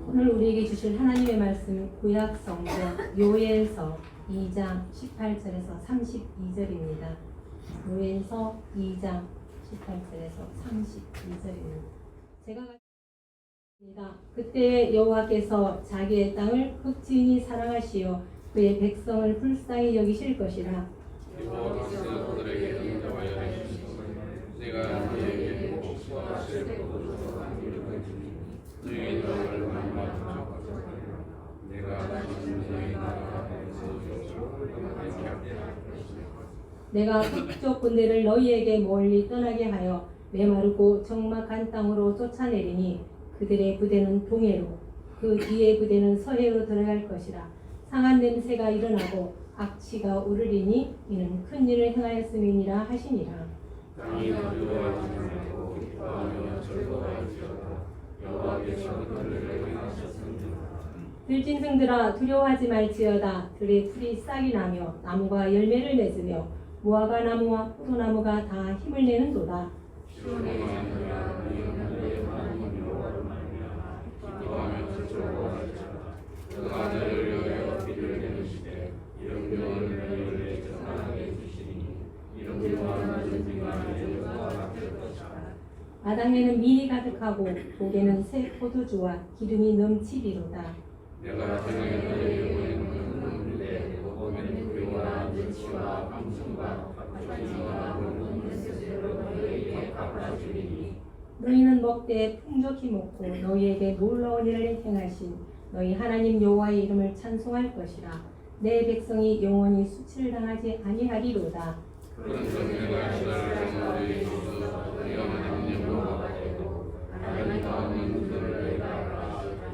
오늘 우리에게 주실 하나님의 말씀 구약 성경 요엘서 2장 18절에서 32절입니다. 요엘서 2장 18절에서 32절입니다. 제가 가르칩니다. 그때 여호와께서 자기의 땅을 흑지인이 사랑하시어 그의 백성을 불쌍히 여기실 것이라. 여호와께서 그들에게 인자하여 주시고 내가 그에게 복수와 슬픔을 주어 너희 땅을 만나주소서. 내가 다시는 너희 나라에서 내가 북쪽 군대를 너희에게 멀리 떠나게 하여 메마르고 적막한 땅으로 쫓아내리니 그들의 부대는 동해로 그 뒤의 부대는 서해로 들어갈 것이라. 상한 냄새가 일어나고 악취가 오르리니 이는 큰 일을 행하였음이니라 하시니라. 땅이 두려워하시고 기뻐하며 즐거워할지어다. 여호와께서 그들을 행하셨습니다. 들짐승들아 두려워하지 말지어다. 들의 풀이 싹이 나며 나무가 열매를 맺으며 무화과 나무와 포도나무가 다 힘을 내는도다. 시온의 마누라 너희 하늘의 하나님 여호와를 말미암아 기뻐하며 즐거워할지어다. 그가 너희를 위하여 비를 내리시되 이름표를 너희를 전하게 해주시니 이름표와 낮은 비가 내려와 닿을 것이라. 마당에는 밀이 가득하고 목에는 새 포도주와 기름이 넘치리로다. 내가 저녁에 너희에게 보내는 눈물에 보면 그리와 눈치와 방송과 가지와 모든 뜻으로 너희에게 갚아주리니 너희는 먹되 풍족히 먹고 너희에게 놀라운 일을 행하신 너희 하나님 여호와의 이름을 찬송할 것이라. 내 백성이 영원히 수치를 당하지 아니하리로다. 그런즉 내가 이스라엘 너희에게 있어서 너희 하나님 여호와가 되고 하나님과 없는 그들을 내가 알아주리라.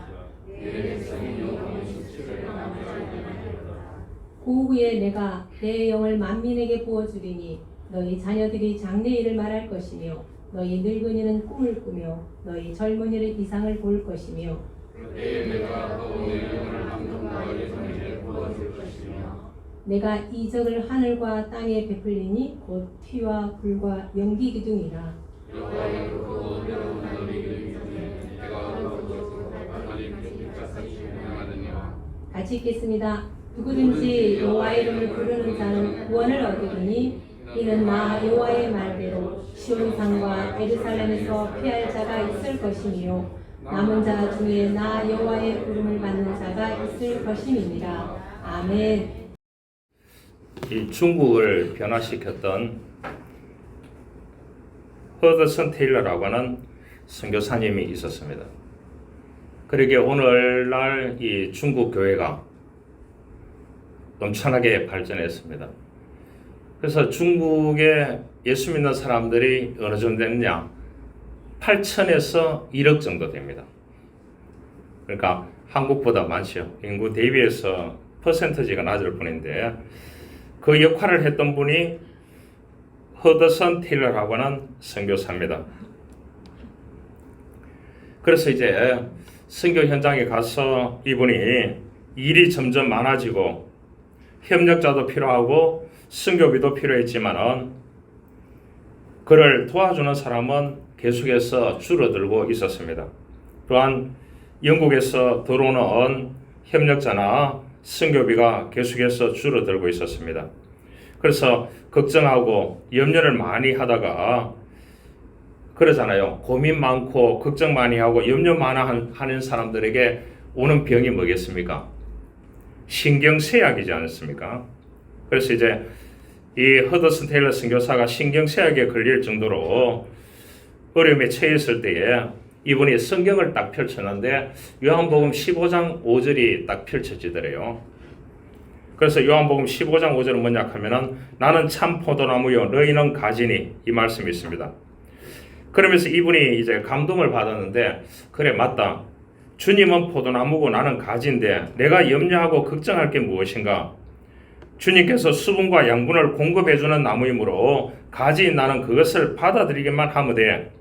내 백성이 영원히 수치를 당하지 아니하리로다. 그 후에 내가 내 영을 만민에게 부어주리니 너희 자녀들이 장래일을 말할 것이며 너희 늙은이는 꿈을 꾸며 너희 젊은이는 이상을 볼 것이며 그때에 내가 또 내 영을 남성과 여성에게 부어줄 것이며 내가 이적을 하늘과 땅에 베풀리니 곧 피와 불과 연기 기둥이라. 여호와의 크고 어려운 너희들 중에 내가 얻어주고 하나님 주께까지 명하느니와 같이 읽겠습니다. 누구든지 여호와의 이름을 부르는 자는 구원을 얻으리니 이는 나 여호와의 말대로 시온산과 예루살렘에서 피할 자가 있을 것이며 남은 자 중에 나 여호와의 부름을 받는 자가 있을 것임이니라. 아멘. 이 중국을 변화시켰던 허드슨 테일러라고 하는 선교사님이 있었습니다. 그러기에 오늘날 이 중국 교회가 엄청나게 발전했습니다. 그래서 중국에 예수 믿는 사람들이 어느 정도 됐냐? 8천에서 1억 정도 됩니다. 그러니까 한국보다 많죠. 인구 대비해서 퍼센트지가 낮을 뿐인데 그 역할을 했던 분이 허드슨 테일러라고 하는 선교사입니다. 그래서 이제 선교 현장에 가서 이분이 일이 점점 많아지고 협력자도 필요하고 선교비도 필요했지만은 그를 도와주는 사람은 계속해서 줄어들고 있었습니다. 또한 영국에서 들어오는 협력자나 선교비가 계속해서 줄어들고 있었습니다. 그래서 걱정하고 염려를 많이 하다가 그러잖아요. 고민 많고 걱정 많이 하고 염려 많이 하는 사람들에게 오는 병이 뭐겠습니까? 신경쇠약이지 않습니까? 그래서 이제 이 허드슨 테일러 선교사가 신경쇠약에 걸릴 정도로 어려움에 처했을 때에 이분이 성경을 딱 펼쳤는데 요한복음 15장 5절이 딱 펼쳐지더래요. 그래서 요한복음 15장 5절은 뭐냐 하면은 나는 참 포도나무요 너희는 가지니 이 말씀이 있습니다. 그러면서 이분이 이제 감동을 받았는데 그래 맞다. 주님은 포도나무고 나는 가지인데 내가 염려하고 걱정할 게 무엇인가? 주님께서 수분과 양분을 공급해주는 나무이므로 가지인 나는 그것을 받아들이기만 하면 돼.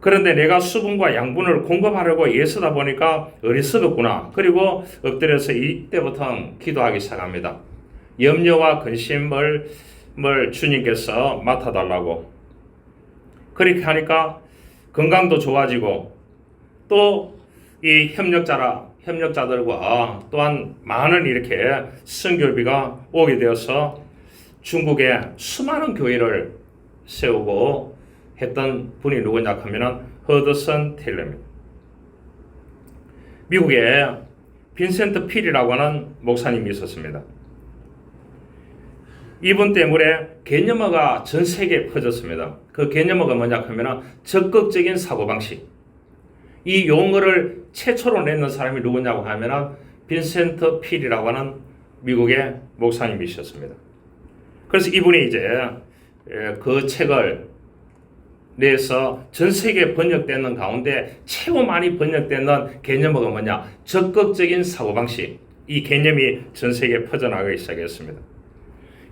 그런데 내가 수분과 양분을 공급하려고 애쓰다 보니까 어리석었구나. 그리고 엎드려서 이때부터 기도하기 시작합니다. 염려와 근심을 주님께서 맡아달라고. 그렇게 하니까 건강도 좋아지고 또 이 협력자들과 또한 많은 이렇게 선교비가 오게 되어서 중국에 수많은 교회를 세우고 했던 분이 누구냐 하면은 허드슨 테일러입니다. 미국에 빈센트 필이라고 하는 목사님이 있었습니다. 이분 때문에 개념어가 전 세계에 퍼졌습니다. 그 개념어가 뭐냐 하면 적극적인 사고방식. 이 용어를 최초로 냈는 사람이 누구냐고 하면 빈센트 필이라고 하는 미국의 목사님이셨습니다. 그래서 이분이 이제 그 책을 내서 전 세계에 번역되는 가운데 최고 많이 번역되는 개념어가 뭐냐? 적극적인 사고방식. 이 개념이 전 세계에 퍼져나가기 시작했습니다.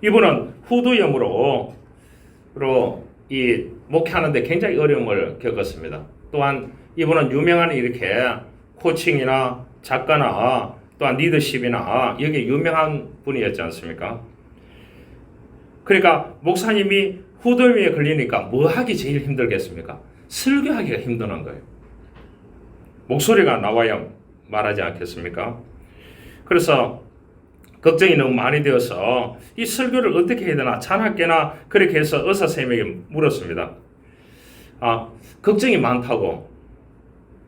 이분은 후두염으로 이 목회하는데 굉장히 어려움을 겪었습니다. 또한 이분은 유명한 이렇게 코칭이나 작가나 또한 리더십이나 여기 유명한 분이었지 않습니까? 그러니까 목사님이 후두염에 걸리니까 뭐 하기 제일 힘들겠습니까? 설교하기가 힘드는 거예요. 목소리가 나와야 말하지 않겠습니까? 그래서 걱정이 너무 많이 되어서 이 설교를 어떻게 해야 되나 자나깨나 그렇게 해서 의사 선생님에게 물었습니다. 걱정이 많다고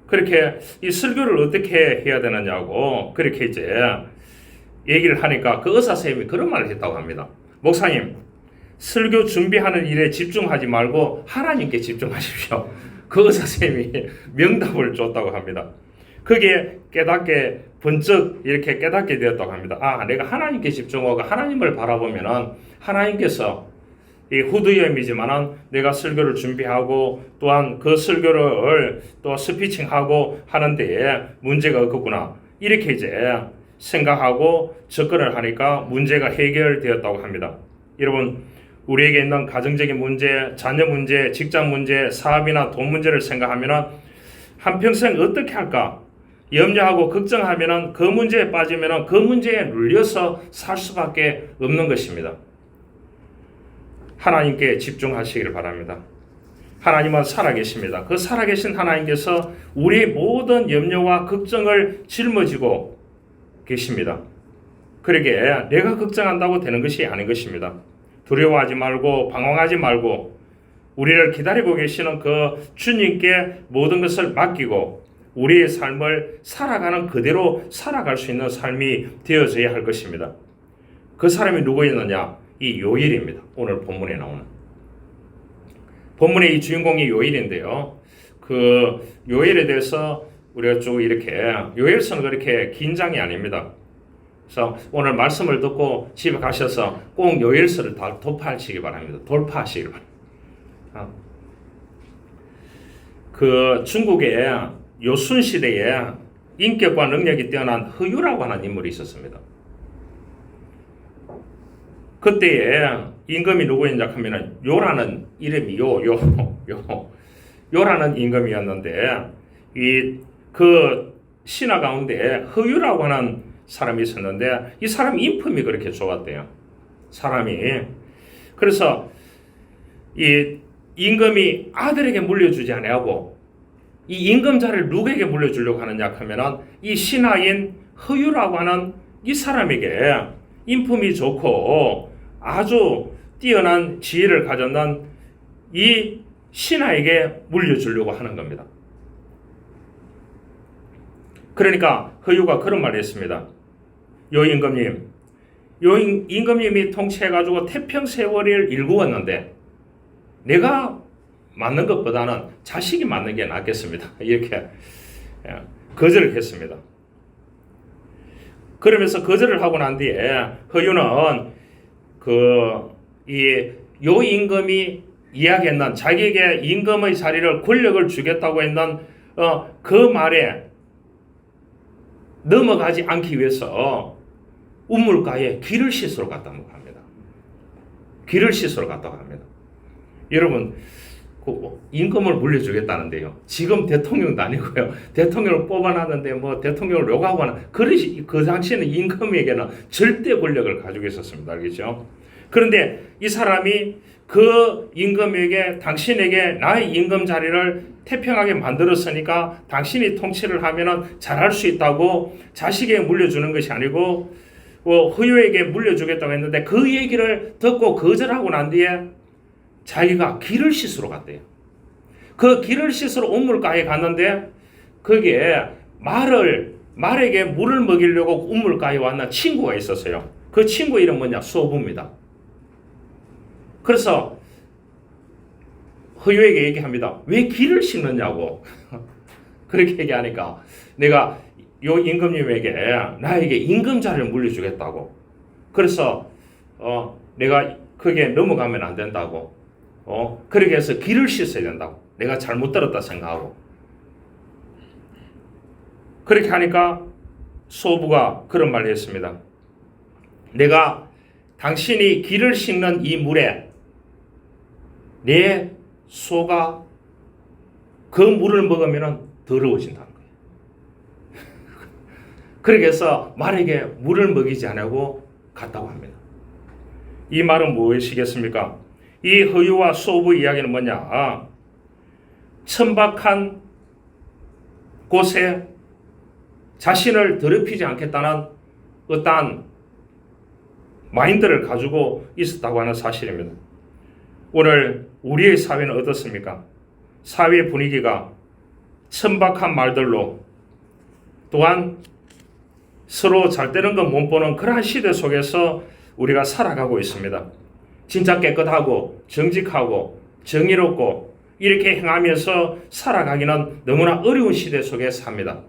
그렇게 이 설교를 어떻게 해야 되느냐고 그렇게 이제 얘기를 하니까 그 의사 선생님이 그런 말을 했다고 합니다. 목사님, 설교 준비하는 일에 집중하지 말고 하나님께 집중하십시오. 그 의사 선생님이 명답을 줬다고 합니다. 그게 깨닫게 번쩍 이렇게 깨닫게 되었다고 합니다. 내가 하나님께 집중하고 하나님을 바라보면은 하나님께서 이 후두염이지만은 내가 설교를 준비하고 또한 그 설교를 또 스피칭하고 하는데 문제가 없구나. 이렇게 이제 생각하고 접근을 하니까 문제가 해결되었다고 합니다. 여러분, 우리에게 있는 가정적인 문제, 자녀 문제, 직장 문제, 사업이나 돈 문제를 생각하면은 한평생 어떻게 할까? 염려하고 걱정하면은 그 문제에 빠지면은 그 문제에 눌려서 살 수밖에 없는 것입니다. 하나님께 집중하시기를 바랍니다. 하나님은 살아계십니다. 그 살아계신 하나님께서 우리의 모든 염려와 걱정을 짊어지고 계십니다. 그러게 내가 걱정한다고 되는 것이 아닌 것입니다. 두려워하지 말고 방황하지 말고 우리를 기다리고 계시는 그 주님께 모든 것을 맡기고 우리의 삶을 살아가는 그대로 살아갈 수 있는 삶이 되어져야 할 것입니다. 그 사람이 누구였느냐? 이 요엘입니다. 오늘 본문에 나오는. 본문의 이 주인공이 요엘인데요. 그 요엘에 대해서 우리가 쭉 이렇게 요엘서는 그렇게 긴 장이 아닙니다. 그래서 오늘 말씀을 듣고 집에 가셔서 꼭 요엘서를 다 돌파하시기 바랍니다. 돌파하시기 바랍니다. 그 중국의 요순 시대에 인격과 능력이 뛰어난 허유라고 하는 인물이 있었습니다. 그때에 임금이 누구였냐 하면은 요라는 이름이 요라는 임금이었는데 그 신하 가운데 허유라고 하는 사람이 있었는데 이 사람 인품이 그렇게 좋았대요. 사람이. 그래서 이 임금이 아들에게 물려주지 아니하고 이 임금자를 누구에게 물려주려고 하느냐 하면은 이 신하인 허유라고 하는 이 사람에게 인품이 좋고 아주 뛰어난 지혜를 가졌는 이 신하에게 물려주려고 하는 겁니다. 그러니까 허유가 그런 말을 했습니다. 요 임금님이 통치해가지고 태평세월을 일구었는데 내가 맞는 것보다는 자식이 맞는 게 낫겠습니다. 이렇게 거절을 했습니다. 그러면서 거절을 하고 난 뒤에 허유는 요 임금이 이야기했는 자기에게 임금의 자리를 권력을 주겠다고 했는 그 말에 넘어가지 않기 위해서 우물가에 귀를 씻으러 갔다고 합니다. 귀를 씻으러 갔다고 합니다. 여러분, 임금을 물려주겠다는데요. 지금 대통령도 아니고요. 대통령을 뽑아놨는데 뭐 대통령을 욕하고 하는 그 당시에는 임금에게는 절대 권력을 가지고 있었습니다. 알겠죠? 그런데 이 사람이 그 임금에게 당신에게 나의 임금 자리를 태평하게 만들었으니까 당신이 통치를 하면은 잘할 수 있다고 자식에게 물려주는 것이 아니고 허유에게 물려주겠다고 했는데 그 얘기를 듣고 거절하고 난 뒤에 자기가 기를 씻으러 갔대요. 그 기를 씻으러 우물가에 갔는데 거기에 말에게 물을 먹이려고 우물가에 왔는 친구가 있었어요. 그 친구 이름 뭐냐? 소부입니다. 그래서 허유에게 얘기합니다. 왜 기를 씻느냐고. 그렇게 얘기하니까 내가 요 임금님에게 나에게 임금자를 물려주겠다고. 그래서 내가 거기에 넘어가면 안 된다고. 그렇게 해서 기를 씻어야 된다고. 내가 잘못 들었다 생각하고. 그렇게 하니까 소부가 그런 말을 했습니다. 내가 당신이 기를 씻는 이 물에 내 소가 그 물을 먹으면 더러워진다는 거예요. 그렇게 해서 말에게 물을 먹이지 않고 갔다고 합니다. 이 말은 무엇이겠습니까? 이 허유와 소부 이야기는 뭐냐? 천박한 곳에 자신을 더럽히지 않겠다는 어떠한 마인드를 가지고 있었다고 하는 사실입니다. 오늘 우리의 사회는 어떻습니까? 사회 분위기가 천박한 말들로 또한 서로 잘 되는 것 못 보는 그러한 시대 속에서 우리가 살아가고 있습니다. 진짜 깨끗하고 정직하고 정의롭고 이렇게 행하면서 살아가기는 너무나 어려운 시대 속에 삽니다.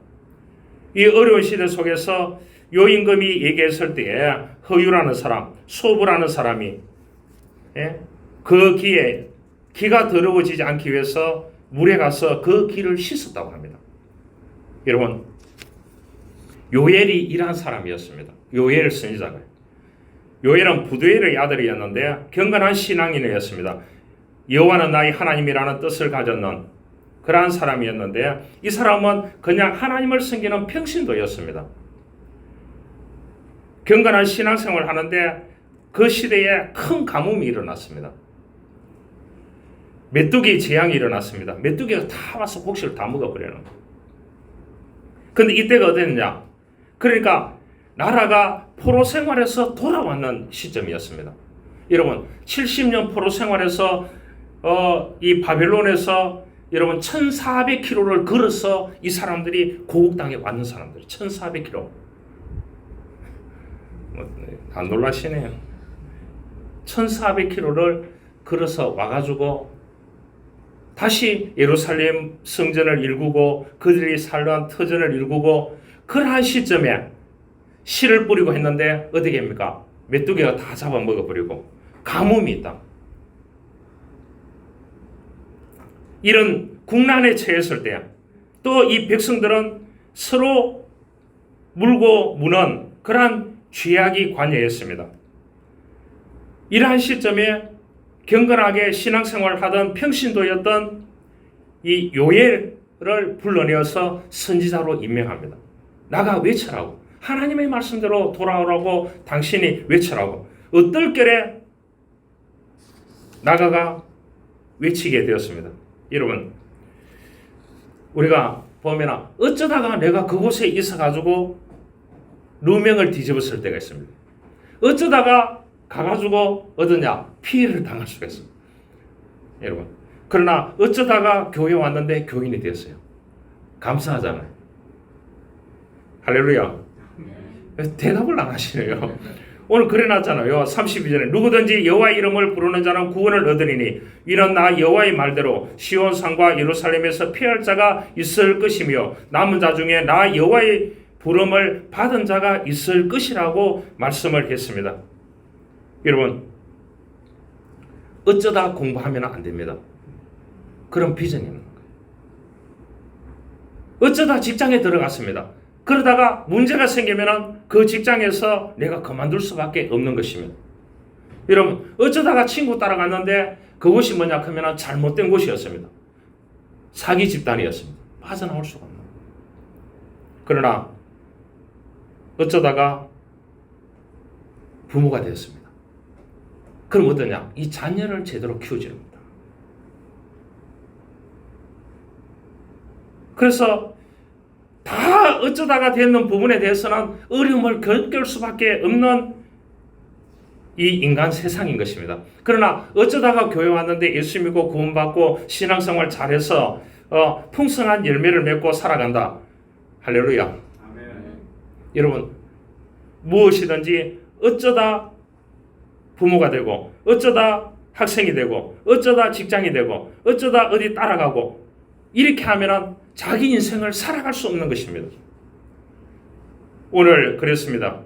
이 어려운 시대 속에서 요 임금이 얘기했을 때에 허유라는 사람, 소부라는 사람이 그 기가 더러워지지 않기 위해서 물에 가서 그 기를 씻었다고 합니다. 여러분, 요엘이 이러한 사람이었습니다. 요엘 선지자가. 요엘은 부두엘의 아들이었는데 경건한 신앙인이었습니다. 여호와는 나의 하나님이라는 뜻을 가졌는 그러한 사람이었는데 이 사람은 그냥 하나님을 섬기는 평신도였습니다. 경건한 신앙생활을 하는데 그 시대에 큰 가뭄이 일어났습니다. 메뚜기 재앙이 일어났습니다. 메뚜기가 다 와서 곡식을 다 먹어버리는 거예요. 근데 이때가 어땠냐? 그러니까 나라가 포로 생활에서 돌아왔는 시점이었습니다. 여러분 70년 포로 생활에서 이 바벨론에서 여러분 1400km를 걸어서 이 사람들이 고국 땅에 왔는 사람들 1400km. 안 놀라시네요. 1400km를 걸어서 와가지고 다시 예루살렘 성전을 일구고 그들이 살던 터전을 일구고 그러한 시점에 씨를 뿌리고 했는데 어떻게 합니까? 메뚜기가 다 잡아먹어버리고 가뭄이 있다. 이런 국난에 처했을 때 또 이 백성들은 서로 물고 무는 그러한 죄악이 관여했습니다. 이러한 시점에 경건하게 신앙생활을 하던 평신도였던 이 요엘을 불러내어서 선지자로 임명합니다. 나가 외쳐라고. 하나님의 말씀대로 돌아오라고 당신이 외쳐라고. 어떨결에 나가가 외치게 되었습니다. 여러분, 우리가 보면 어쩌다가 내가 그곳에 있어가지고 누명을 뒤집었을 때가 있습니다. 어쩌다가 가가지고 어떠냐 피해를 당할 수가 있습니다. 여러분, 그러나 어쩌다가 교회 왔는데 교인이 됐어요. 감사하잖아요. 할렐루야. 대답을 안 하시네요. 오늘 그래놨잖아요. 32절에 누구든지 여호와 이름을 부르는 자는 구원을 얻으리니 이런 나 여호와의 말대로 시온 산과 예루살렘에서 피할 자가 있을 것이며 남은 자 중에 나 여호와의 부름을 받은 자가 있을 것이라고 말씀을 했습니다. 여러분, 어쩌다 공부하면 안 됩니다. 그런 비전이 있는 거예요. 어쩌다 직장에 들어갔습니다. 그러다가 문제가 생기면 그 직장에서 내가 그만둘 수밖에 없는 것입니다. 여러분, 어쩌다가 친구 따라갔는데 그곳이 뭐냐 하면 잘못된 곳이었습니다. 사기 집단이었습니다. 빠져나올 수가 없는 거예요. 그러나 어쩌다가 부모가 되었습니다. 그럼 어떠냐? 이 자녀를 제대로 키우지 못합니다. 그래서 다 어쩌다가 되는 부분에 대해서는 어려움을 겪을 수밖에 없는 이 인간 세상인 것입니다. 그러나 어쩌다가 교회 왔는데 예수 믿고 구원받고 신앙생활 잘해서 풍성한 열매를 맺고 살아간다. 할렐루야. 아멘. 여러분, 무엇이든지 어쩌다 부모가 되고 어쩌다 학생이 되고 어쩌다 직장이 되고 어쩌다 어디 따라가고 이렇게 하면은 자기 인생을 살아갈 수 없는 것입니다. 오늘 그랬습니다.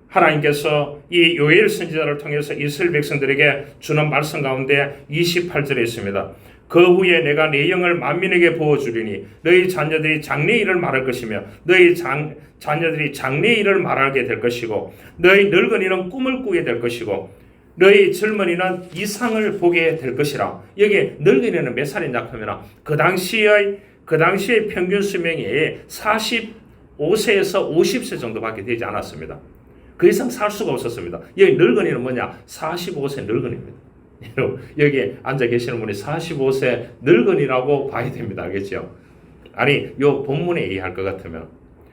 하나님께서 이 요엘 선지자를 통해서 이스라엘 백성들에게 주는 말씀 가운데 28절에 있습니다. 그 후에 내가 내 영을 만민에게 부어주리니 너희 자녀들이 장래일을 말할 것이며 너희 자녀들이 장래일을 말하게 될 것이고 너희 늙은이는 꿈을 꾸게 될 것이고 너희 젊은이는 이상을 보게 될 것이라. 여기 늙은이는 몇 살이냐 하면 그 당시의 평균 수명이 45세에서 50세 정도밖에 되지 않았습니다. 그 이상 살 수가 없었습니다. 여기 늙은이는 뭐냐? 45세 늙은이입니다. 여기 앉아 계시는 분이 45세 늙은이라고 봐야 됩니다. 알겠죠? 아니, 요 본문에 얘기할 것 같으면.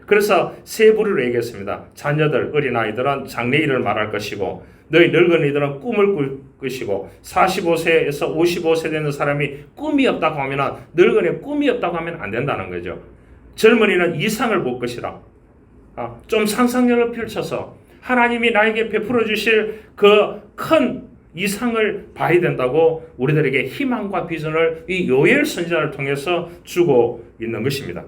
그래서 세 부류로 얘기했습니다. 자녀들, 어린아이들은 장래일을 말할 것이고 너희 늙은이들은 꿈을 꿀 것이고 45세에서 55세 되는 사람이 꿈이 없다고 하면 늙은이 꿈이 없다고 하면 안 된다는 거죠. 젊은이는 이상을 볼 것이라. 좀 상상력을 펼쳐서 하나님이 나에게 베풀어 주실 그 큰 이상을 봐야 된다고 우리들에게 희망과 비전을 이 요엘 선지자를 통해서 주고 있는 것입니다.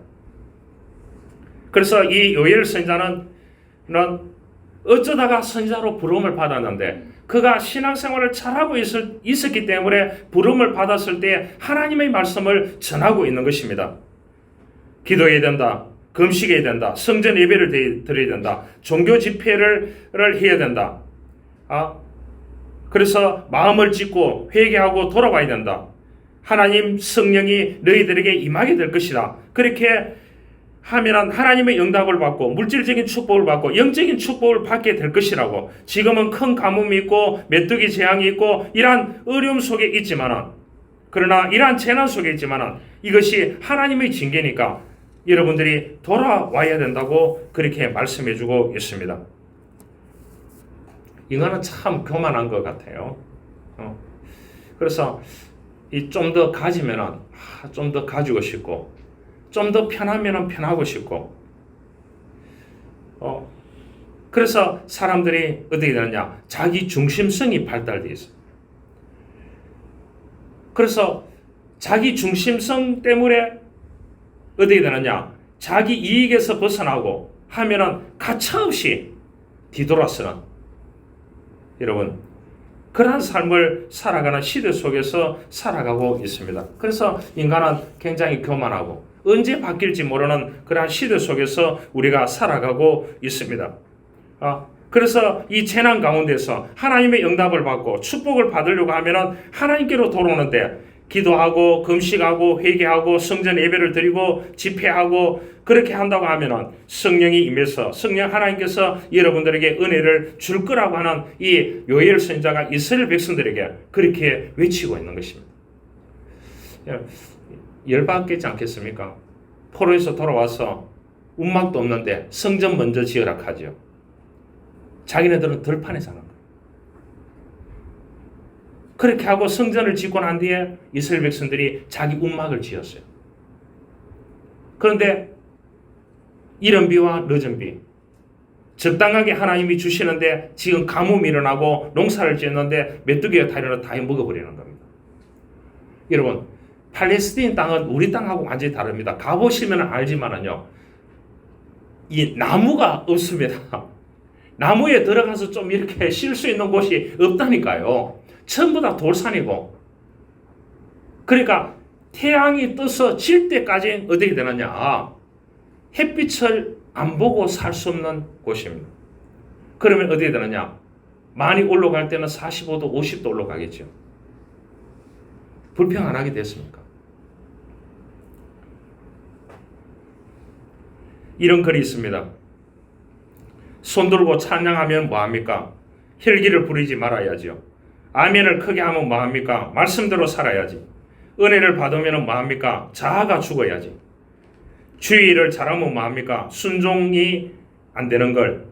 그래서 이 요엘 선지자는 어쩌다가 선지자로 부름을 받았는데 그가 신앙생활을 잘하고 있었기 때문에 부름을 받았을 때 하나님의 말씀을 전하고 있는 것입니다. 기도해야 된다. 금식해야 된다. 성전 예배를 드려야 된다. 종교 집회를 해야 된다. 그래서 마음을 짓고 회개하고 돌아와야 된다. 하나님 성령이 너희들에게 임하게 될 것이다. 그렇게 하면 하나님의 응답을 받고 물질적인 축복을 받고 영적인 축복을 받게 될 것이라고. 지금은 큰 가뭄이 있고 메뚜기 재앙이 있고 이러한 어려움 속에 있지만은, 그러나 이러한 재난 속에 있지만은 이것이 하나님의 징계니까 여러분들이 돌아와야 된다고 그렇게 말씀해주고 있습니다. 인간은 참 교만한 것 같아요. 그래서 좀 더 가지면은 좀 더 가지고 싶고, 좀 더 편하면은 편하고 싶고, 그래서 사람들이 어떻게 되느냐? 자기 중심성이 발달되어 있어요. 그래서 자기 중심성 때문에 어떻게 되느냐? 자기 이익에서 벗어나고 하면은 가차없이 뒤돌아서는, 여러분, 그러한 삶을 살아가는 시대 속에서 살아가고 있습니다. 그래서 인간은 굉장히 교만하고 언제 바뀔지 모르는 그러한 시대 속에서 우리가 살아가고 있습니다. 그래서 이 재난 가운데서 하나님의 응답을 받고 축복을 받으려고 하면은 하나님께로 돌아오는데, 기도하고 금식하고 회개하고 성전 예배를 드리고 집회하고 그렇게 한다고 하면은 성령이 임해서 성령 하나님께서 여러분들에게 은혜를 줄 거라고 하는 이 요엘 선지자가 이스라엘 백성들에게 그렇게 외치고 있는 것입니다. 열받겠지 않겠습니까? 포로에서 돌아와서 움막도 없는데 성전 먼저 지으라 하죠. 자기네들은 들판에 사는 거예요. 그렇게 하고 성전을 짓고 난 뒤에 이스라엘 백성들이 자기 움막을 지었어요. 그런데 이른 비와 늦은 비, 적당하게 하나님이 주시는데 지금 가뭄이 일어나고 농사를 짓는데 메뚜기가 다리는 다 먹어버리는 겁니다. 여러분, 팔레스타인 땅은 우리 땅하고 완전히 다릅니다. 가보시면 알지만은요, 이 나무가 없습니다. 나무에 들어가서 좀 이렇게 쉴 수 있는 곳이 없다니까요. 전부 다 돌산이고. 그러니까 태양이 떠서 질 때까지 어떻게 되느냐? 햇빛을 안 보고 살 수 없는 곳입니다. 그러면 어떻게 되느냐? 많이 올라갈 때는 45도, 50도 올라가겠죠. 불평 안 하게 됐습니까? 이런 글이 있습니다. 손 들고 찬양하면 뭐합니까? 혈기를 부리지 말아야죠. 아멘을 크게 하면 뭐합니까? 말씀대로 살아야지. 은혜를 받으면 뭐합니까? 자아가 죽어야지. 주의를 잘하면 뭐합니까? 순종이 안 되는 걸.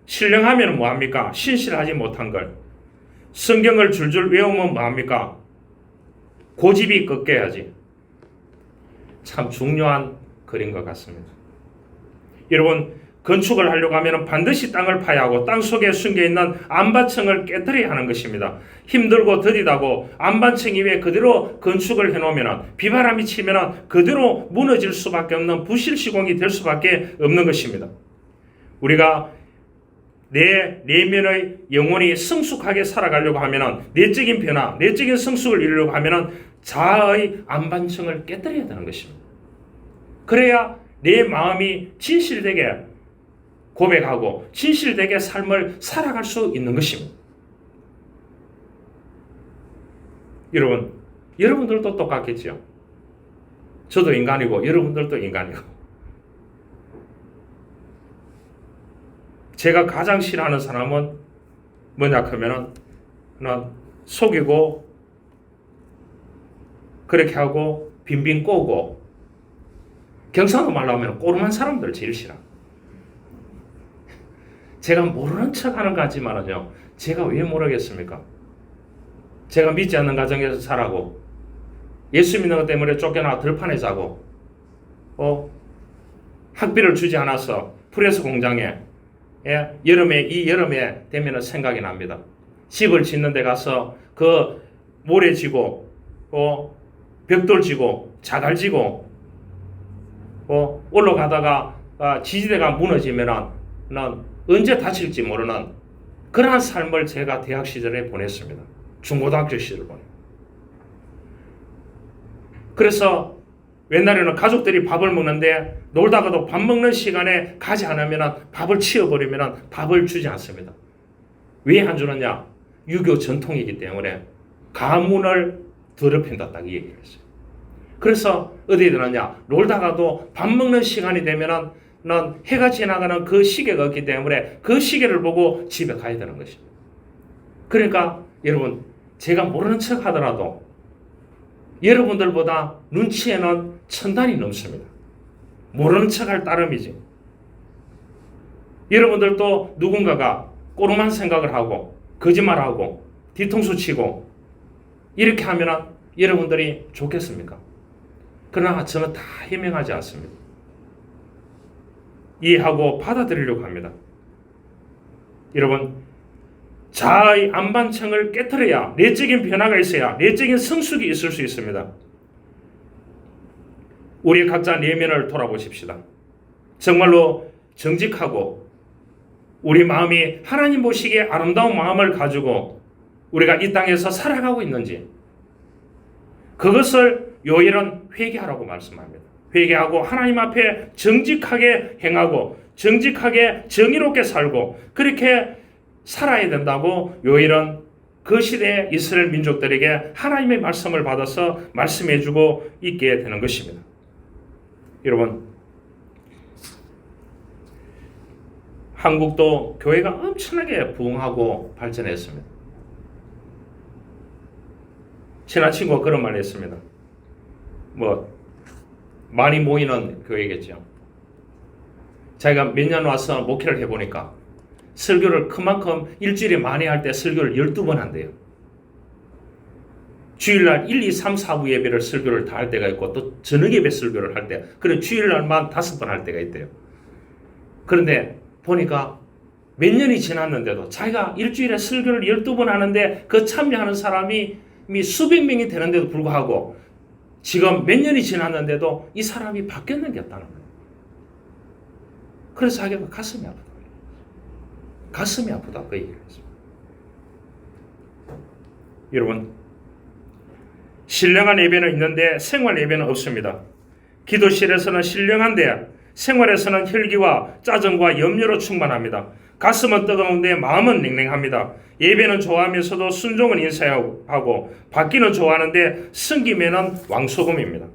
신령하면 뭐합니까? 신실하지 못한 걸. 성경을 줄줄 외우면 뭐합니까? 고집이 꺾여야지. 참 중요한 글인 것 같습니다. 여러분, 건축을 하려고 하면 반드시 땅을 파야 하고 땅 속에 숨겨있는 안반층을 깨뜨려야 하는 것입니다. 힘들고 더디다고 안반층 위에 그대로 건축을 해놓으면 비바람이 치면 그대로 무너질 수밖에 없는 부실 시공이 될 수밖에 없는 것입니다. 우리가 내 내면의 영혼이 성숙하게 살아가려고 하면 내적인 변화, 내적인 성숙을 이루려고 하면 자아의 안반층을 깨뜨려야 되는 것입니다. 그래야 내 마음이 진실되게 고백하고 진실되게 삶을 살아갈 수 있는 것입니다. 여러분, 여러분들도 똑같겠죠. 저도 인간이고 여러분들도 인간이고. 제가 가장 싫어하는 사람은 뭐냐 하면은 속이고 그렇게 하고 빈빈 꼬고, 경상도 말로 하면 꼬름한 사람들 제일 싫어. 제가 모르는 척 하는 것 같지만은요, 제가 왜 모르겠습니까? 제가 믿지 않는 가정에서 살아고, 예수 믿는 것 때문에 쫓겨나 들판에 자고, 학비를 주지 않아서 프레스 공장에, 이 여름에 되면 생각이 납니다. 집을 짓는 데 가서 그 모래 지고, 벽돌 지고, 자갈 지고, 올라가다가 지지대가 무너지면은 난 언제 다칠지 모르는 그러한 삶을 제가 대학 시절에 보냈습니다. 중고등학교 시절을 보내. 그래서 옛날에는 가족들이 밥을 먹는데 놀다가도 밥 먹는 시간에 가지 않으면 밥을 치워버리면 밥을 주지 않습니다. 왜 안 주느냐? 유교 전통이기 때문에 가문을 더럽힌다, 딱 이 얘기를 했어요. 그래서 어디에 들었냐? 놀다가도 밥 먹는 시간이 되면은 난 해가 지나가는 그 시계가 없기 때문에 그 시계를 보고 집에 가야 되는 것입니다. 그러니까 여러분, 제가 모르는 척 하더라도 여러분들보다 눈치에는 천단이 넘습니다. 모르는 척 할 따름이지. 여러분들도 누군가가 꼬름한 생각을 하고 거짓말하고 뒤통수 치고 이렇게 하면 여러분들이 좋겠습니까? 그러나 저는 다 해명하지 않습니다. 이해하고 받아들이려고 합니다. 여러분, 자아의 안반층을 깨트려야 내적인 변화가 있어야 내적인 성숙이 있을 수 있습니다. 우리 각자 내면을 돌아보십시다. 정말로 정직하고 우리 마음이 하나님 보시기에 아름다운 마음을 가지고 우리가 이 땅에서 살아가고 있는지, 그것을 요일은 회개하라고 말씀합니다. 회개하고 하나님 앞에 정직하게 행하고 정직하게 정의롭게 살고 그렇게 살아야 된다고 요일은 그 시대의 이스라엘 민족들에게 하나님의 말씀을 받아서 말씀해주고 있게 되는 것입니다. 여러분, 한국도 교회가 엄청나게 부흥하고 발전했습니다. 친한 친구가 그런 말을 했습니다. 많이 모이는 교회겠죠. 자기가 몇 년 와서 목회를 해보니까 설교를 그만큼 일주일에 많이 할 때 설교를 12번 한대요. 주일날 1, 2, 3, 4부 예배를 설교를 다 할 때가 있고 또 저녁 예배 설교를 할 때, 그래 주일날만 5번 할 때가 있대요. 그런데 보니까 몇 년이 지났는데도 자기가 일주일에 설교를 12번 하는데 그 참여하는 사람이 수백 명이 되는데도 불구하고 지금 몇 년이 지났는데도 이 사람이 바뀌었는 게 없다는 거예요. 그래서 자기가 가슴이 아프다. 가슴이 아프다. 그 얘기를 했습니다. 여러분, 신령한 예배는 있는데 생활 예배는 없습니다. 기도실에서는 신령한데 생활에서는 혈기와 짜증과 염려로 충만합니다. 가슴은 뜨거운데 마음은 냉랭합니다. 예배는 좋아하면서도 순종은 인사하고 받기는 좋아하는데 섬김에는 왕소금입니다.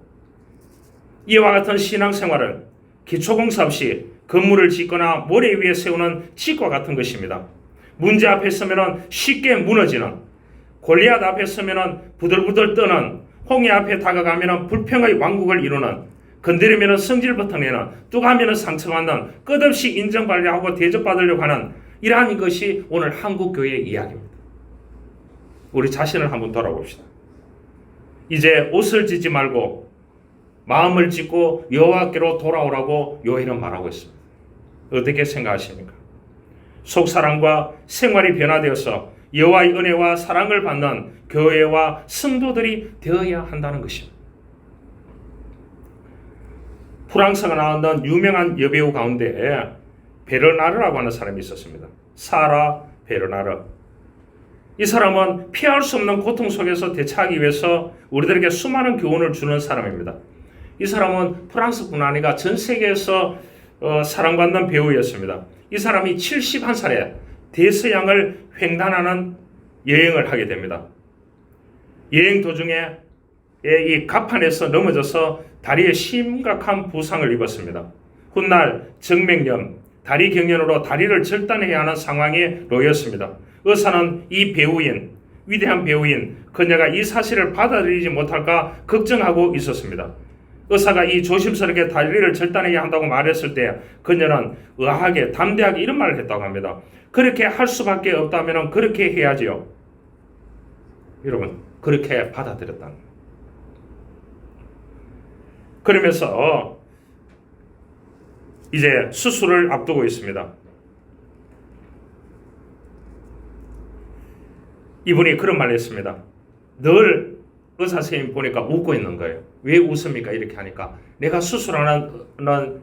이와 같은 신앙생활은 기초공사 없이 건물을 짓거나 모래 위에 세우는 집과 같은 것입니다. 문제 앞에 서면 쉽게 무너지는, 골리앗 앞에 서면은 부들부들 떠는, 홍해 앞에 다가가면은 불평의 왕국을 이루는, 건드리면은 성질부터 내는, 뚝하면은 상처받는, 끝없이 인정받으려고 대접받으려고 하는 이러한 것이 오늘 한국교회의 이야기입니다. 우리 자신을 한번 돌아봅시다. 이제 옷을 찢지 말고 마음을 찢고 여호와께로 돌아오라고 요엘은 말하고 있습니다. 어떻게 생각하십니까? 속사람과 생활이 변화되어서 여호와의 은혜와 사랑을 받는 교회와 성도들이 되어야 한다는 것입니다. 프랑스가 나왔던 유명한 여배우 가운데 베르나르라고 하는 사람이 있었습니다. 사라 베르나르. 이 사람은 피할 수 없는 고통 속에서 대처하기 위해서 우리들에게 수많은 교훈을 주는 사람입니다. 이 사람은 프랑스뿐 아니라 전 세계에서 사랑받는 배우였습니다. 이 사람이 71살에 대서양을 횡단하는 여행을 하게 됩니다. 여행 도중에 이 갑판에서 넘어져서 다리에 심각한 부상을 입었습니다. 훗날 정맥염, 다리 경련으로 다리를 절단해야 하는 상황에 놓였습니다. 의사는 이 배우인, 위대한 배우인 그녀가 이 사실을 받아들이지 못할까 걱정하고 있었습니다. 의사가 이 조심스럽게 다리를 절단해야 한다고 말했을 때 그녀는 의아하게 담대하게 이런 말을 했다고 합니다. 그렇게 할 수밖에 없다면 그렇게 해야지요. 여러분, 그렇게 받아들였다는 거예요. 그러면서 이제 수술을 앞두고 있습니다. 이분이 그런 말을 했습니다. 늘 의사 선생님 보니까 웃고 있는 거예요. 왜 웃습니까? 이렇게 하니까 내가 수술하는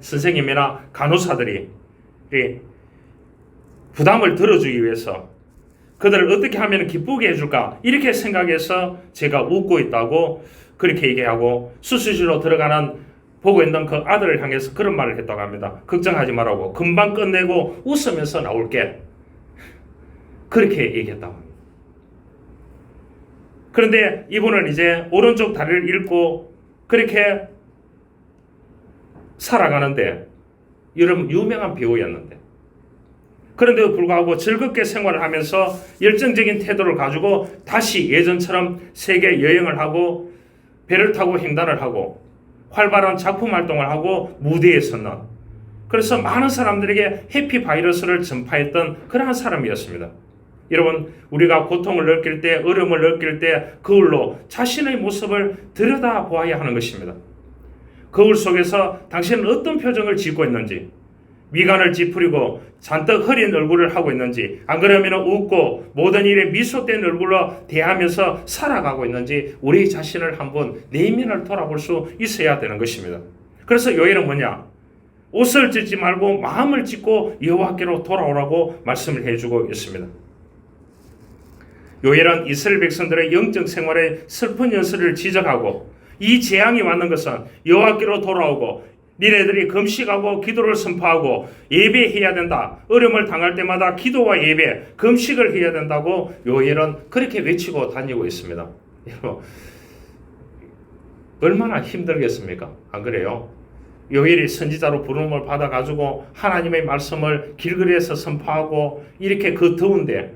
선생님이나 간호사들이 부담을 덜어주기 위해서 그들을 어떻게 하면 기쁘게 해줄까 이렇게 생각해서 제가 웃고 있다고 그렇게 얘기하고 수술실로 들어가는 보고 있는 그 아들을 향해서 그런 말을 했다고 합니다. 걱정하지 말라고 금방 끝내고 웃으면서 나올게 그렇게 얘기했다고 합니다. 그런데 이분은 이제 오른쪽 다리를 잃고 그렇게 살아가는데 여러분 유명한 배우였는데 그런데도 불구하고 즐겁게 생활을 하면서 열정적인 태도를 가지고 다시 예전처럼 세계 여행을 하고 배를 타고 횡단을 하고 활발한 작품 활동을 하고 무대에 섰는 그래서 많은 사람들에게 해피 바이러스를 전파했던 그러한 사람이었습니다. 여러분 우리가 고통을 느낄 때 어려움을 느낄 때 거울로 자신의 모습을 들여다보아야 하는 것입니다. 거울 속에서 당신은 어떤 표정을 짓고 있는지 미간을 찌푸리고 잔뜩 흐린 얼굴을 하고 있는지 안 그러면 웃고 모든 일에 미소된 얼굴로 대하면서 살아가고 있는지 우리 자신을 한번 내면을 돌아볼 수 있어야 되는 것입니다. 그래서 요엘은 뭐냐? 옷을 찢지 말고 마음을 찢고 여호와께로 돌아오라고 말씀을 해주고 있습니다. 요엘은 이스라엘 백성들의 영적 생활의 슬픈 연설을 지적하고 이 재앙이 왔는 것은 여호와께로 돌아오고 니네들이 금식하고 기도를 선포하고 예배해야 된다. 어려움을 당할 때마다 기도와 예배, 금식을 해야 된다고 요엘은 그렇게 외치고 다니고 있습니다. 여러분, 얼마나 힘들겠습니까? 안 그래요? 요엘이 선지자로 부름을 받아가지고 하나님의 말씀을 길거리에서 선포하고 이렇게 그 더운데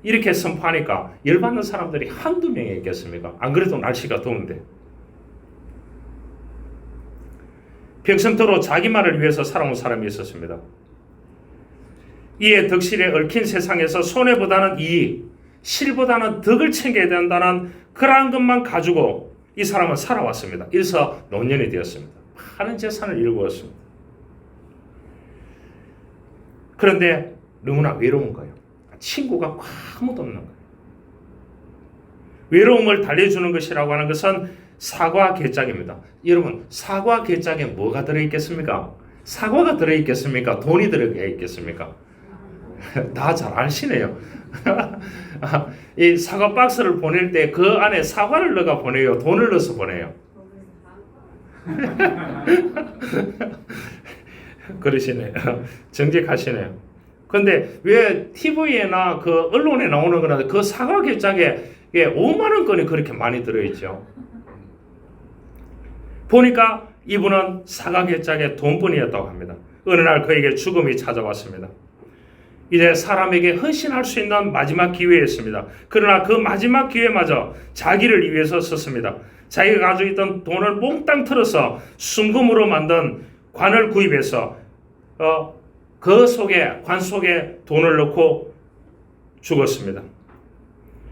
이렇게 선포하니까 열받는 사람들이 한두 명이 있겠습니까? 안 그래도 날씨가 더운데. 평생토록 자기만을 위해서 살아온 사람이 있었습니다. 이에 덕실에 얽힌 세상에서 손해보다는 이익, 실보다는 덕을 챙겨야 된다는 그러한 것만 가지고 이 사람은 살아왔습니다. 이래서 노년이 되었습니다. 많은 재산을 일구었습니다. 그런데 너무나 외로운 거예요. 친구가 아무도 없는 거예요. 외로움을 달래주는 것이라고 하는 것은 사과 개짝입니다. 여러분 사과 개짝에 뭐가 들어있겠습니까? 사과가 들어있겠습니까? 돈이 들어있겠습니까? 다 잘 아시네요. 이 사과 박스를 보낼 때 그 안에 사과를 넣어 보내요? 돈을 넣어서 보내요? 그러시네요. 정직하시네요. 근데 왜 TV에나 그 언론에 나오는 거나 그 사과 개짝에 5만 원권이 그렇게 많이 들어있죠? 보니까 이분은 사과 개짝에 돈뿐이었다고 합니다. 어느 날 그에게 죽음이 찾아왔습니다. 이제 사람에게 헌신할 수 있는 마지막 기회였습니다. 그러나 그 마지막 기회마저 자기를 위해서 썼습니다. 자기가 가지고 있던 돈을 몽땅 털어서 순금으로 만든 관을 구입해서 그 속에 관 속에 돈을 넣고 죽었습니다.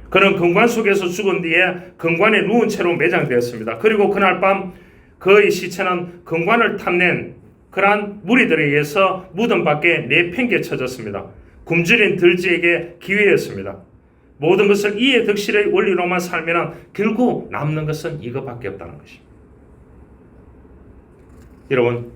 그는 금관 속에서 죽은 뒤에 금관에 누운 채로 매장되었습니다. 그리고 그날 밤 그의 시체는 금관을 탐낸 그러한 무리들에 의해서 무덤 밖에 내팽개쳐졌습니다. 굶주린 들쥐에게 기회였습니다. 모든 것을 이해 득실의 원리로만 살면 결국 남는 것은 이것밖에 없다는 것입니다. 여러분,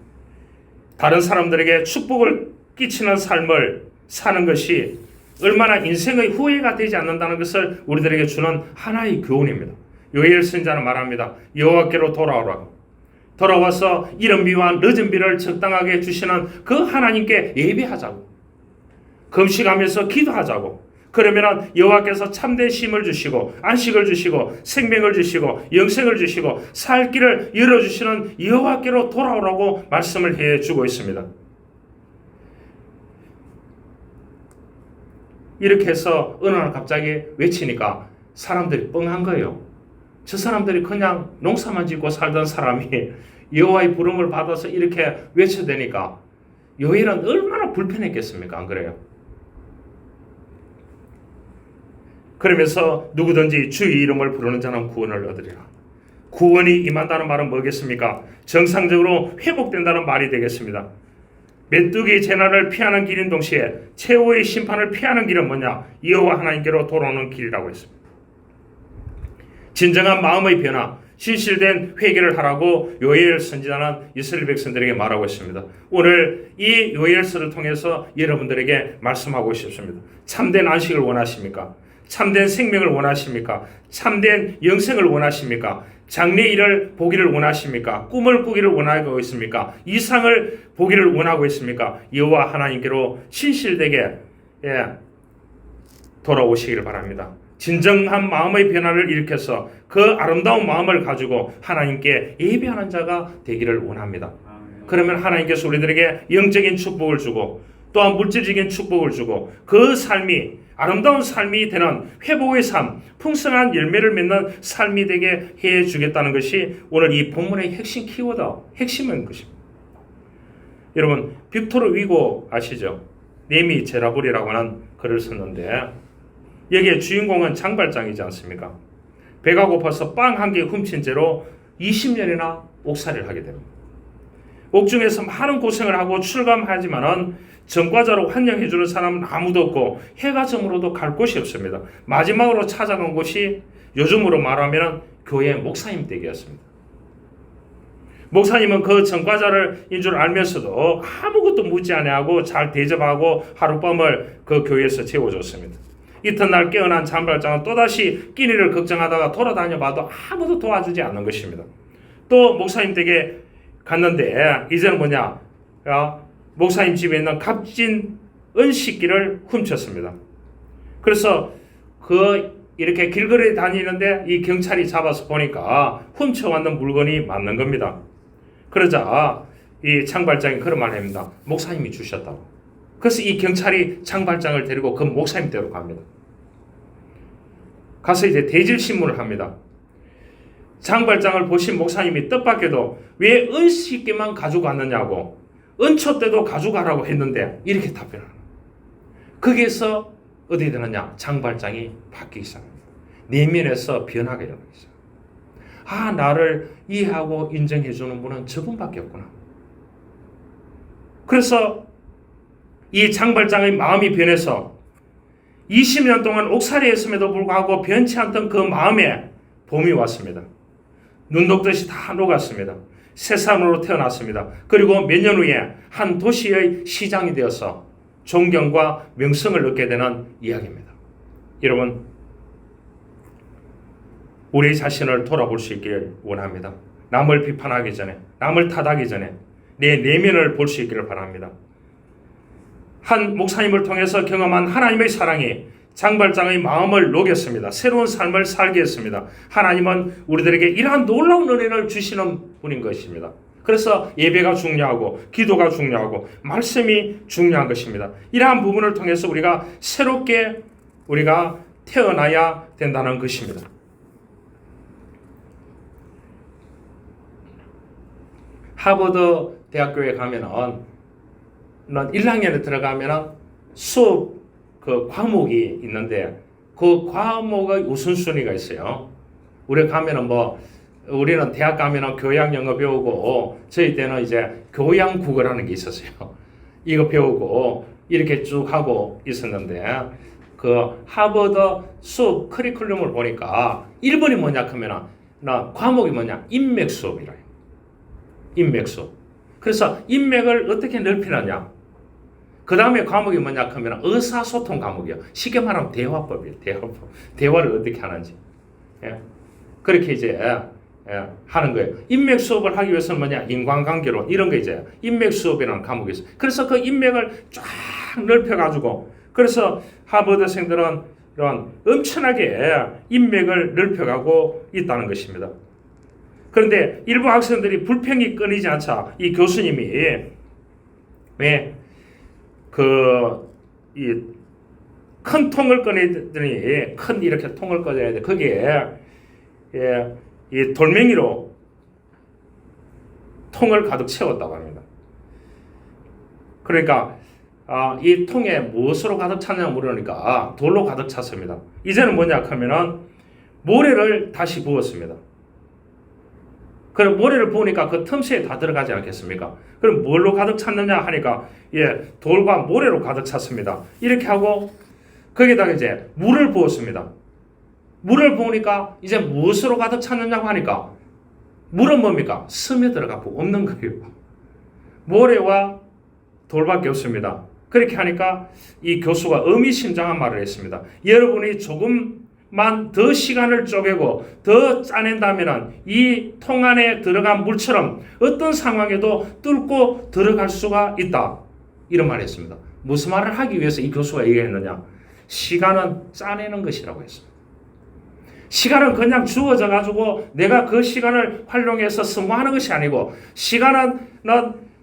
다른 사람들에게 축복을 끼치는 삶을 사는 것이 얼마나 인생의 후회가 되지 않는다는 것을 우리들에게 주는 하나의 교훈입니다. 요엘 선지자는 말합니다. 여호와께로 돌아오라고. 돌아와서 이른 비와 늦은 비를 적당하게 주시는 그 하나님께 예배하자고. 금식하면서 기도하자고. 그러면 여호와께서 참된 쉼을 주시고 안식을 주시고 생명을 주시고 영생을 주시고 살 길을 열어주시는 여호와께로 돌아오라고 말씀을 해주고 있습니다. 이렇게 해서 어느 날 갑자기 외치니까 사람들이 뻥한 거예요. 저 사람들이 그냥 농사만 짓고 살던 사람이 여호와의 부름을 받아서 이렇게 외쳐대니까 요엘은 얼마나 불편했겠습니까? 안 그래요? 그러면서 누구든지 주의 이름을 부르는 자는 구원을 얻으리라. 구원이 임한다는 말은 뭐겠습니까? 정상적으로 회복된다는 말이 되겠습니다. 메뚜기 재난을 피하는 길인 동시에 최후의 심판을 피하는 길은 뭐냐? 여호와 하나님께로 돌아오는 길이라고 했습니다. 진정한 마음의 변화, 진실된 회개를 하라고 요엘 선지자는 이스라엘 백성들에게 말하고 있습니다. 오늘 이 요엘서를 통해서 여러분들에게 말씀하고 싶습니다. 참된 안식을 원하십니까? 참된 생명을 원하십니까? 참된 영생을 원하십니까? 장래일을 보기를 원하십니까? 꿈을 꾸기를 원하고 있습니까? 이상을 보기를 원하고 있습니까? 여호와 하나님께로 신실되게 돌아오시기를 바랍니다. 진정한 마음의 변화를 일으켜서 그 아름다운 마음을 가지고 하나님께 예배하는 자가 되기를 원합니다. 그러면 하나님께서 우리들에게 영적인 축복을 주고 또한 물질적인 축복을 주고 그 삶이 아름다운 삶이 되는 회복의 삶, 풍성한 열매를 맺는 삶이 되게 해주겠다는 것이 오늘 이 본문의 핵심 키워드, 핵심인 것입니다. 여러분, 빅토르 위고 아시죠? 네미 제라블이라고 하는 글을 썼는데 여기에 주인공은 장발장이지 않습니까? 배가 고파서 빵 한 개 훔친 채로 20년이나 옥살이를 하게 됩니다. 옥중에서 많은 고생을 하고 출감하지만은 전과자로 환영해주는 사람은 아무도 없고 해가 저물어도 갈 곳이 없습니다. 마지막으로 찾아간 곳이 요즘으로 말하면 교회 목사님 댁이었습니다. 목사님은 그 전과자인 줄 알면서도 아무것도 묻지 아니하고 잘 대접하고 하룻밤을 그 교회에서 재워줬습니다. 이튿날 깨어난 장발장은 또다시 끼니를 걱정하다가 돌아다녀봐도 아무도 도와주지 않는 것입니다. 또 목사님 댁에 갔는데 이제는 뭐냐? 목사님 집에 있는 값진 은식기를 훔쳤습니다. 그래서 이렇게 길거리에 다니는데 이 경찰이 잡아서 보니까 훔쳐왔는 물건이 맞는 겁니다. 그러자 이 장발장이 그런 말을 합니다. 목사님이 주셨다고. 그래서 이 경찰이 장발장을 데리고 그 목사님 댁으로 갑니다. 가서 이제 대질신문을 합니다. 장발장을 보신 목사님이 뜻밖에도 왜 은식기만 가지고 왔느냐고, 은초 때도 가져가라고 했는데 이렇게 답변합니다. 거기에서 어디에 되느냐? 장발장이 바뀌기 시작합니다. 내면에서 변화가 일어나기 시작합니다. 나를 이해하고 인정해 주는 분은 저분밖에 없구나. 그래서 이 장발장의 마음이 변해서 20년 동안 옥살이 했음에도 불구하고 변치 않던 그 마음에 봄이 왔습니다. 눈 녹듯이 다 녹았습니다. 새 사람으로 태어났습니다. 그리고 몇 년 후에 한 도시의 시장이 되어서 존경과 명성을 얻게 되는 이야기입니다. 여러분, 우리 자신을 돌아볼 수 있기를 원합니다. 남을 비판하기 전에, 남을 탓하기 전에 내 내면을 볼 수 있기를 바랍니다. 한 목사님을 통해서 경험한 하나님의 사랑이 장발장의 마음을 녹였습니다. 새로운 삶을 살게 했습니다. 하나님은 우리들에게 이러한 놀라운 은혜를 주시는 분인 것입니다. 그래서 예배가 중요하고 기도가 중요하고 말씀이 중요한 것입니다. 이러한 부분을 통해서 우리가 새롭게 우리가 태어나야 된다는 것입니다. 하버드 대학교에 가면은 1학년에 들어가면은 수업 그 과목이 있는데 그 과목의 우선순위가 있어요. 우리 가면은 우리는 대학 가면은 교양 영어 배우고 저희 때는 이제 교양 국어라는 게 있었어요. 이거 배우고 이렇게 쭉 하고 있었는데 그 하버드 수업 커리큘럼을 보니까 1번이 뭐냐 하면은 과목이 뭐냐 인맥 수업이라. 인맥 수업. 그래서 인맥을 어떻게 넓히느냐. 그 다음에 과목이 뭐냐 하면 의사소통 과목이요. 쉽게 말하면 대화법이에요. 대화법. 대화를 어떻게 하는지. 예. 그렇게 이제 하는 거예요. 인맥 수업을 하기 위해서는 뭐냐 인간관계론 이런 거 이제 인맥 수업이라는 과목이 있어요. 그래서 그 인맥을 쫙 넓혀가지고 그래서 하버드생들은 이런 엄청나게 인맥을 넓혀가고 있다는 것입니다. 그런데 일부 학생들이 불평이 끊이지 않자 이 교수님이 왜 이 큰 통을 꺼내더니 큰 이렇게 통을 꺼내야 돼. 거기에 이 돌멩이로 통을 가득 채웠다고 합니다. 그러니까 이 통에 무엇으로 가득 찼냐 물으니까 돌로 가득 찼습니다. 이제는 뭐냐 하면은 모래를 다시 부었습니다. 그럼 모래를 부으니까 그 틈새에 다 들어가지 않겠습니까? 그럼 뭘로 가득 찼느냐 하니까 돌과 모래로 가득 찼습니다. 이렇게 하고 거기다가 이제 물을 부었습니다. 물을 부으니까 이제 무엇으로 가득 찼느냐고 하니까 물은 뭡니까? 스며 들어가고 없는 거예요. 모래와 돌밖에 없습니다. 그렇게 하니까 이 교수가 의미심장한 말을 했습니다. 여러분이 조금만 더 시간을 쪼개고 더 짜낸다면 이 통 안에 들어간 물처럼 어떤 상황에도 뚫고 들어갈 수가 있다. 이런 말을 했습니다. 무슨 말을 하기 위해서 이 교수가 얘기했느냐? 시간은 짜내는 것이라고 했습니다. 시간은 그냥 주어져 가지고 내가 그 시간을 활용해서 승화하는 것이 아니고 시간은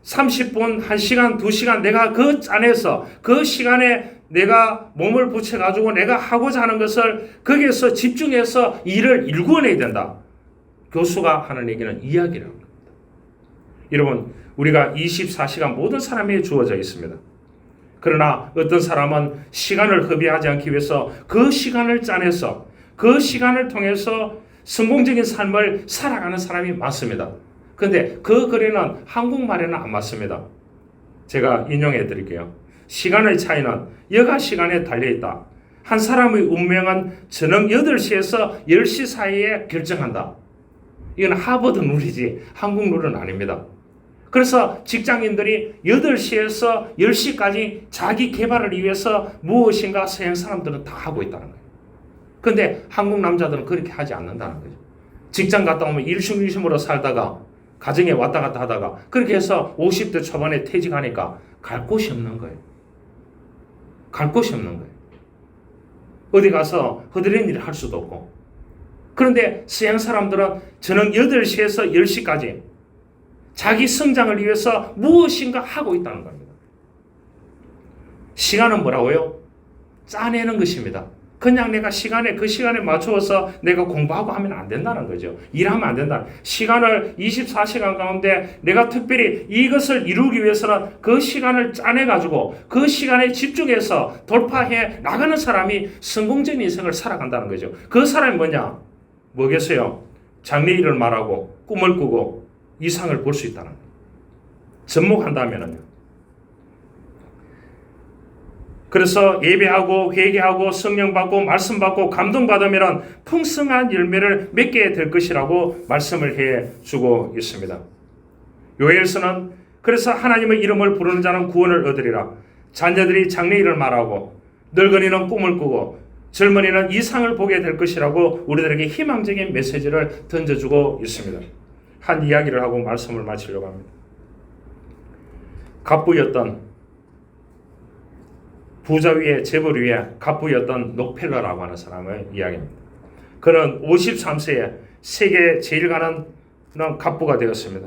30분, 1시간, 2시간 내가 그 짜내서 그 시간에 내가 몸을 붙여가지고 내가 하고자 하는 것을 거기에서 집중해서 일을 일궈내야 된다. 교수가 하는 얘기는 이야기라는 겁니다. 여러분, 우리가 24시간 모든 사람에게 주어져 있습니다. 그러나 어떤 사람은 시간을 허비하지 않기 위해서 그 시간을 짜내서 그 시간을 통해서 성공적인 삶을 살아가는 사람이 많습니다. 그런데 그 글에는 한국말에는 안 맞습니다. 제가 인용해 드릴게요. 시간의 차이는 여가 시간에 달려있다. 한 사람의 운명은 저녁 8시에서 10시 사이에 결정한다. 이건 하버드 룰이지 한국 룰은 아닙니다. 그래서 직장인들이 8시에서 10시까지 자기 개발을 위해서 무엇인가 서양 사람들은 다 하고 있다는 거예요. 그런데 한국 남자들은 그렇게 하지 않는다는 거죠. 직장 갔다 오면 일심일심으로 살다가 가정에 왔다 갔다 하다가 그렇게 해서 50대 초반에 퇴직하니까 갈 곳이 없는 거예요. 갈 곳이 없는 거예요. 어디 가서 허드렛 일을 할 수도 없고. 그런데 서양 사람들은 저녁 8시에서 10시까지 자기 성장을 위해서 무엇인가 하고 있다는 겁니다. 시간은 뭐라고요? 짜내는 것입니다. 그냥 내가 그 시간에 맞추어서 내가 공부하고 하면 안 된다는 거죠. 일하면 안 된다. 시간을 24시간 가운데 내가 특별히 이것을 이루기 위해서는 그 시간을 짜내가지고 그 시간에 집중해서 돌파해 나가는 사람이 성공적인 인생을 살아간다는 거죠. 그 사람이 뭐겠어요? 장래일을 말하고 꿈을 꾸고 이상을 볼 수 있다는 거예요. 접목한다면요. 그래서 예배하고 회개하고 성령 받고 말씀 받고 감동 받으면 풍성한 열매를 맺게 될 것이라고 말씀을 해주고 있습니다. 요엘서는 그래서 하나님의 이름을 부르는 자는 구원을 얻으리라. 자녀들이 장래일을 말하고 늙은이는 꿈을 꾸고 젊은이는 이상을 보게 될 것이라고 우리들에게 희망적인 메시지를 던져주고 있습니다. 한 이야기를 하고 말씀을 마치려고 합니다. 갑부였던 부자 위에 재벌 위에 갑부였던 록펠러라고 하는 사람의 이야기입니다. 그는 53세에 세계 제일 가난한 갑부가 되었습니다.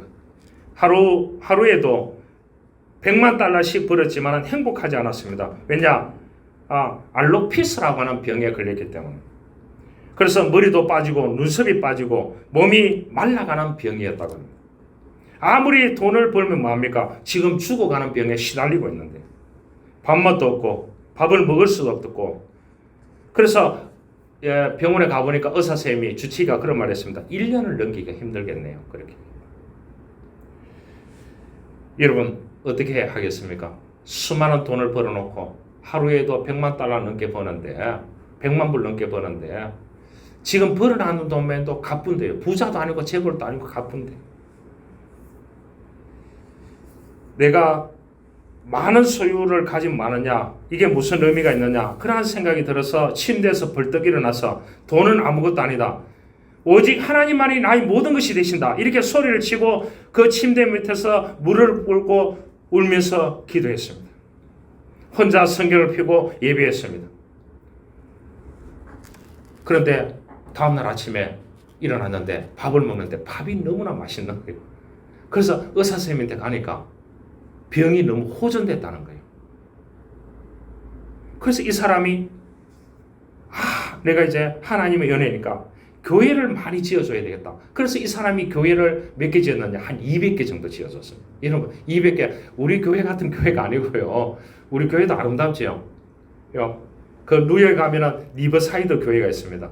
하루에도 100만 달러씩 벌었지만 행복하지 않았습니다. 왜냐? 알로피스라고 하는 병에 걸렸기 때문에. 그래서 머리도 빠지고 눈썹이 빠지고 몸이 말라가는 병이었다고 합니다. 아무리 돈을 벌면 뭐합니까? 지금 죽어가는 병에 시달리고 있는데 밥맛도 없고 밥을 먹을 수가 없고. 그래서 병원에 가보니까 의사 선생님이 주치의가 그런 말을 했습니다. 1년을 넘기기가 힘들겠네요. 그렇게. 여러분 어떻게 하겠습니까? 수많은 돈을 벌어놓고 하루에도 100만 달러 넘게 버는데 100만 불 넘게 버는데 지금 벌어놨는 돈만도 가뿐데요. 부자도 아니고 재벌도 아니고 가뿐데. 내가 많은 소유를 가진 많으냐? 이게 무슨 의미가 있느냐? 그러한 생각이 들어서 침대에서 벌떡 일어나서 돈은 아무것도 아니다. 오직 하나님만이 나의 모든 것이 되신다. 이렇게 소리를 치고 그 침대 밑에서 무릎을 꿇고 울면서 기도했습니다. 혼자 성경을 펴고 예배했습니다. 그런데 다음날 아침에 일어났는데 밥을 먹는데 밥이 너무나 맛있는 거예요. 그래서 의사 선생님한테 가니까 병이 너무 호전됐다는 거예요. 그래서 이 사람이 내가 이제 하나님의 연애니까 교회를 많이 지어줘야 되겠다. 그래서 이 사람이 교회를 몇 개 지었느냐? 한 200개 정도 지어줬어요. 여러분 200개. 우리 교회 같은 교회가 아니고요. 우리 교회도 아름답지요. 그 뉴욕에 가면은 리버사이드 교회가 있습니다.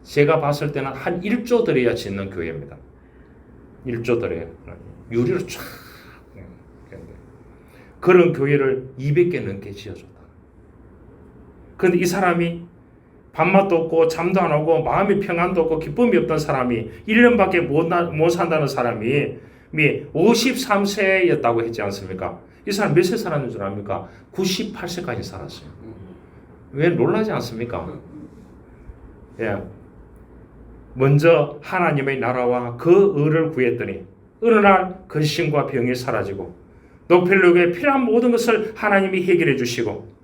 제가 봤을 때는 한 1조 들여야 짓는 교회입니다. 1조 들여야. 유리로 쫙. 그런 교회를 200개 넘게 지어줬다. 그런데 이 사람이 밥맛도 없고 잠도 안 오고 마음의 평안도 없고 기쁨이 없던 사람이 1년밖에 못 산다는 사람이 53세였다고 했지 않습니까? 이 사람 몇 세 살았는 줄 압니까? 98세까지 살았어요. 왜 놀라지 않습니까? 예. 먼저 하나님의 나라와 그 의를 구했더니 어느 날 근심과 병이 사라지고 노펠록에 필요한 모든 것을 하나님이 해결해 주시고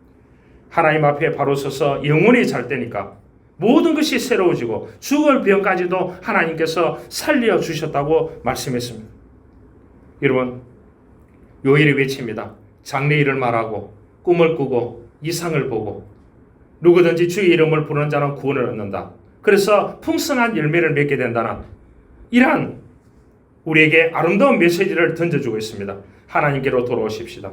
하나님 앞에 바로 서서 영원히 잘 때니까 모든 것이 새로워지고 죽을 병까지도 하나님께서 살려주셨다고 말씀했습니다. 여러분 요일이 외칩니다. 장래일을 말하고 꿈을 꾸고 이상을 보고 누구든지 주의 이름을 부르는 자는 구원을 얻는다. 그래서 풍성한 열매를 맺게 된다는 이러한 우리에게 아름다운 메시지를 던져주고 있습니다. 하나님께로 돌아오십시다.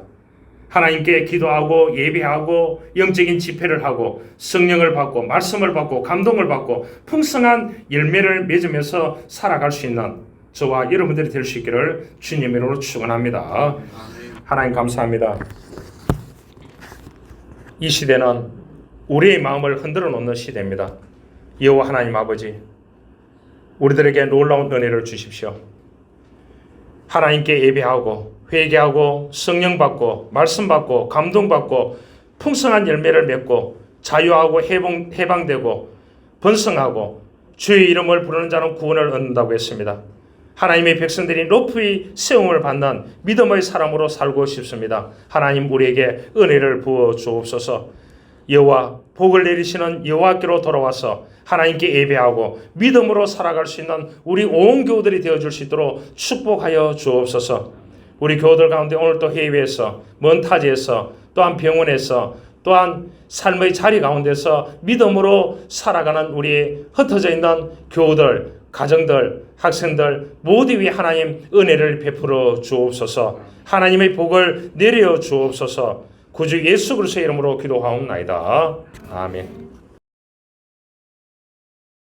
하나님께 기도하고 예배하고 영적인 집회를 하고 성령을 받고 말씀을 받고 감동을 받고 풍성한 열매를 맺으면서 살아갈 수 있는 저와 여러분들이 될 수 있기를 주님의 이름으로 축원합니다. 하나님 감사합니다. 이 시대는 우리의 마음을 흔들어 놓는 시대입니다. 여호와 하나님 아버지, 우리들에게 놀라운 은혜를 주십시오. 하나님께 예배하고 회개하고 성령 받고 말씀 받고 감동 받고 풍성한 열매를 맺고 자유하고 해방되고 번성하고 주의 이름을 부르는 자는 구원을 얻는다고 했습니다. 하나님의 백성들이 높이 세움을 받는 믿음의 사람으로 살고 싶습니다. 하나님 우리에게 은혜를 부어 주옵소서. 여호와 복을 내리시는 여호와께로 돌아와서 하나님께 예배하고 믿음으로 살아갈 수 있는 우리 온 교우들이 되어줄 수 있도록 축복하여 주옵소서. 우리 교우들 가운데 오늘 또 해외에서 먼 타지에서 또한 병원에서 또한 삶의 자리 가운데서 믿음으로 살아가는 우리 흩어져 있는 교우들, 가정들, 학생들 모두 위에 하나님 은혜를 베풀어 주옵소서. 하나님의 복을 내려 주옵소서. 구주 예수 그리스도의 이름으로 기도하옵나이다. 아멘.